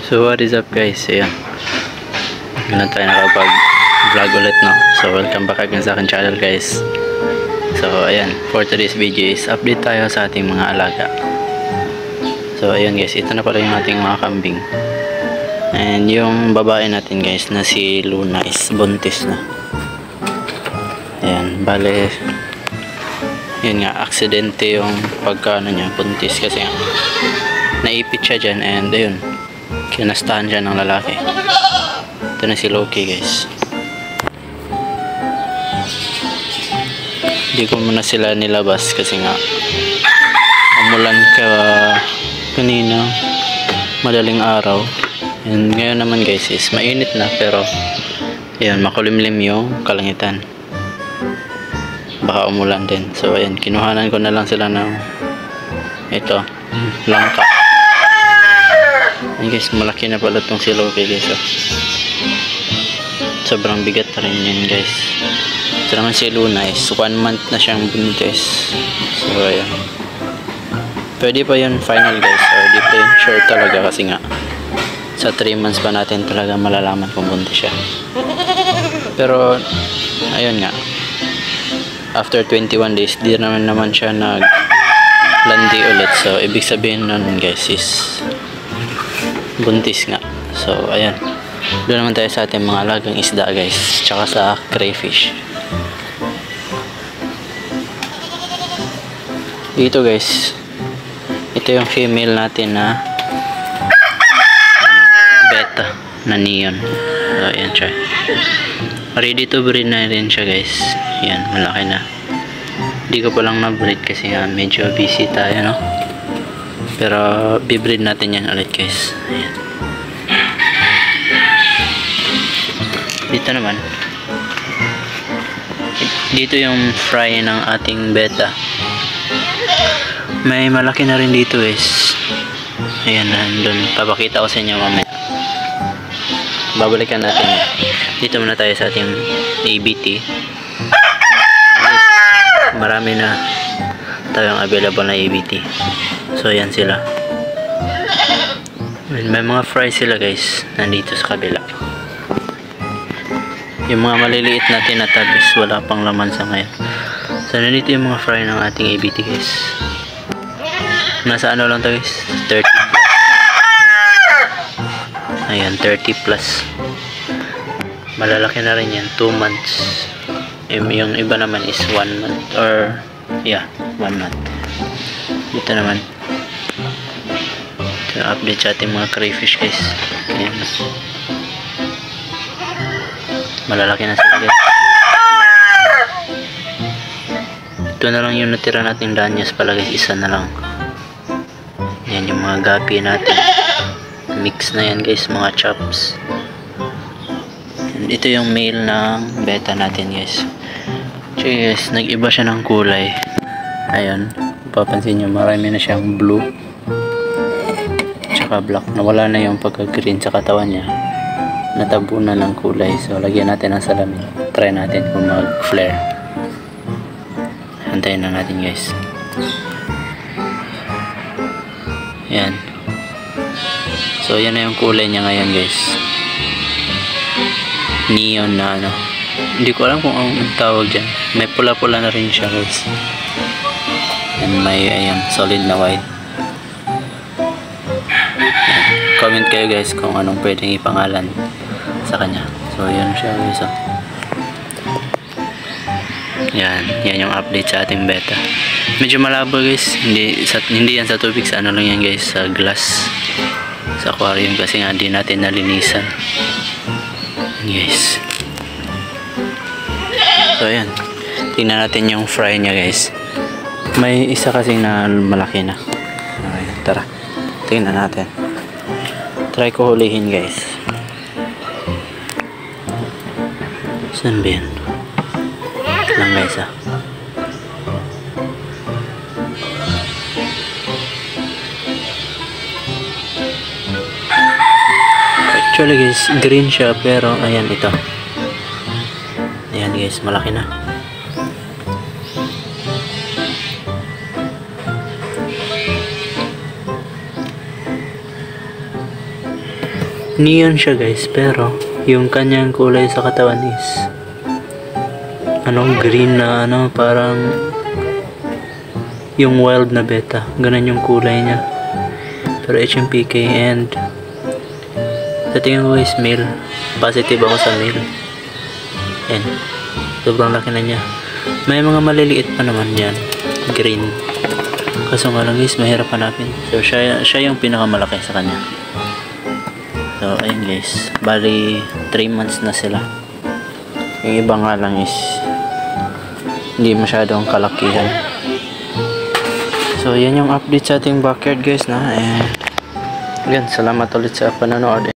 So what is up guys, ayan, ngayon tayo nakapag vlog ulit, no? So welcome back again sa akin channel guys. So ayan, for today's video is update tayo sa ating mga alaga. So ayan guys, ito na pala yung ating mga kambing. And yung babae natin guys na si Luna is buntis na. Ayan, bale yun nga, aksidente yung pagkaano niya, buntis kasi nga naipit siya dyan and ayun, kinastahan siya ng lalaki. Ito na si Loki guys. Hindi ko muna sila nilabas kasi nga umulan kanina, madaling araw. And ngayon naman guys is mainit na, pero ayun, makulimlim yung kalangitan, baka umulan din. So ayan, kinuhanan ko na lang sila ng ito, langka. Ayan guys, malaki na pala itong si Loki guys, oh. Sobrang bigat na rin yun guys. Ito naman si Luna is 1 month na siyang buntis. So ayan, pwede pa yun final guys, or di pa yun sure talaga kasi nga sa 3 months pa natin talaga malalaman kung buntis siya. Pero ayun nga, after 21 days di naman siya naglandi ulit. So ibig sabihin nun guys is buntis nga. So ayan, doon naman tayo sa ating mga alagang isda guys, tsaka sa crayfish. Dito guys, ito yung female natin na beta na neon. So ayan siya, ready to breed na rin siya guys. Yan, malaki na. Hindi ko pa lang na-breed kasi nga medyo busy tayo, no? Pero bibreed natin yan ulit guys. Ayan. Dito naman, dito yung fry ng ating beta. May malaki na rin dito guys. Ayan, nandun. Papakita ko sa inyo mamaya. Babalikan natin. Dito muna tayo sa ating ABT. Marami na tayong available na ABT. So ayan sila. May mga fry sila guys, nandito sa kabila. Yung mga maliliit natin na tabis, wala pang laman sa ngayon. So nandito yung mga fry ng ating ABT guys. Nasa ano lang to guys, 30 plus. Ayan, 30 plus. Malalaki na rin yan, 2 months. Yung iba naman is 1 month, or yeah, 1 month. Dito naman, ito update sa ating mga crayfish guys. Ayan, malalaki na sila guys. Ito na lang yung natira nating danyas pala guys, isa na lang. Yan yung mga gapi natin, mix na yan guys, mga chops. And ito yung male ng beta natin guys. Guys, nag-iba siya ng kulay. Ayun, papansin nyo, marami na siyang blue tsaka black. Nawala na yung pagka-green sa katawan niya, natabunan ng kulay. So lagyan natin ng salamin, try natin kung mag-flare. Hantayin na natin guys. Yan. So yan na yung kulay niya ngayon guys, neon na ano, hindi ko alam kung anong tawag dyan. May pula-pula na rin siya guys. And may ayan, solid na white. Yan. Comment kayo guys kung anong pwedeng ipangalan sa kanya. So yan siya guys, oh. Yan yung update sa ating beta. Medyo malabo guys, hindi yan sa tubig, sa ano lang yan guys, sa glass, sa aquarium, kasi nga hindi natin nalinisan guys. So ayan, tingnan natin yung fry niya guys. May isa kasing na malaki na. Ayan, tara, tingnan natin. Try ko hulihin guys. Saan ba yan? Ito lang guys, ah. Actually guys, green siya, pero ayan, ito. Ayan guys, malaki na. neon siya guys, pero yung kanyang kulay sa katawan is green na parang yung wild na beta, ganun yung kulay niya. Pero HMPK, and sa tingin ko is male. Positive ako sa male. Yan, sobrang laki na niya. May mga maliliit pa naman yan, green, kaso nga lang guys, mahirap hanapin. So siya yung pinakamalaki sa kanya. So ayun guys, bali 3 months na sila. Yung iba nga lang is hindi masyadong kalakihan. So yan yung update sa ating backyard guys na. Again, salamat ulit sa panonood.